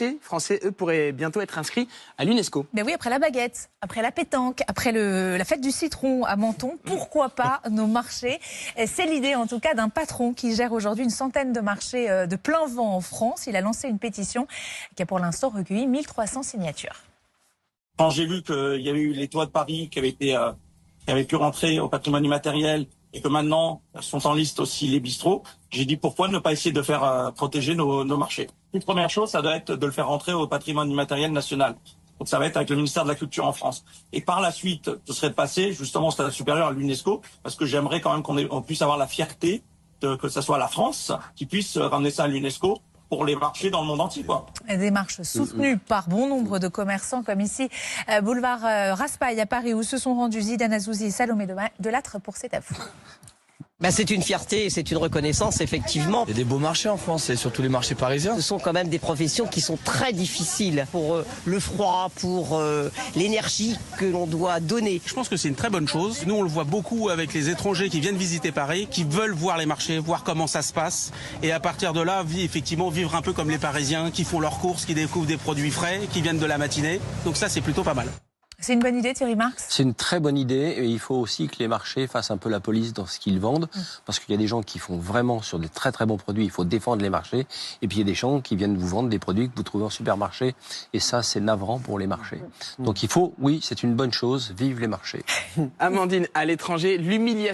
marchés français, eux, pourraient bientôt être inscrits à l'UNESCO. Mais oui, après la baguette, après la pétanque, après la fête du citron à Menton, pourquoi pas nos marchés? C'est l'idée en tout cas d'un patron qui gère aujourd'hui une centaine de marchés de plein vent en France. Il a lancé une pétition qui a pour l'instant recueilli 1300 signatures. Quand j'ai vu qu'il y avait eu les toits de Paris qui avaient pu rentrer au patrimoine immatériel et que maintenant sont en liste aussi les bistrots, j'ai dit pourquoi ne pas essayer de faire protéger nos marchés. Une première chose, ça doit être de le faire rentrer au patrimoine immatériel national. Donc ça va être avec le ministère de la Culture en France. Et par la suite, ce serait de passer justement au stade supérieur à l'UNESCO, parce que j'aimerais quand même qu'on puisse avoir la fierté que ce soit la France qui puisse ramener ça à l'UNESCO pour les marchés dans le monde entier, quoi. Des marches soutenues par bon nombre de commerçants, comme ici, boulevard Raspail à Paris, où se sont rendus Zidane Azouzi et Salomé Delattre pour C'est à vous. C'est une fierté, c'est une reconnaissance, effectivement. Il y a des beaux marchés en France, et surtout les marchés parisiens. Ce sont quand même des professions qui sont très difficiles pour le froid, pour l'énergie que l'on doit donner. Je pense que c'est une très bonne chose. Nous, on le voit beaucoup avec les étrangers qui viennent visiter Paris, qui veulent voir les marchés, voir comment ça se passe. Et à partir de là, effectivement, vivre un peu comme les Parisiens, qui font leurs courses, qui découvrent des produits frais, qui viennent de la matinée. Donc ça, c'est plutôt pas mal. C'est une bonne idée, Thierry Marx? C'est une très bonne idée et il faut aussi que les marchés fassent un peu la police dans ce qu'ils vendent parce qu'il y a des gens qui font vraiment sur des très très bons produits, il faut défendre les marchés et puis il y a des gens qui viennent vous vendre des produits que vous trouvez en supermarché et ça c'est navrant pour les marchés. Donc il faut, oui, c'est une bonne chose, vive les marchés. Amandine, à l'étranger, l'humiliation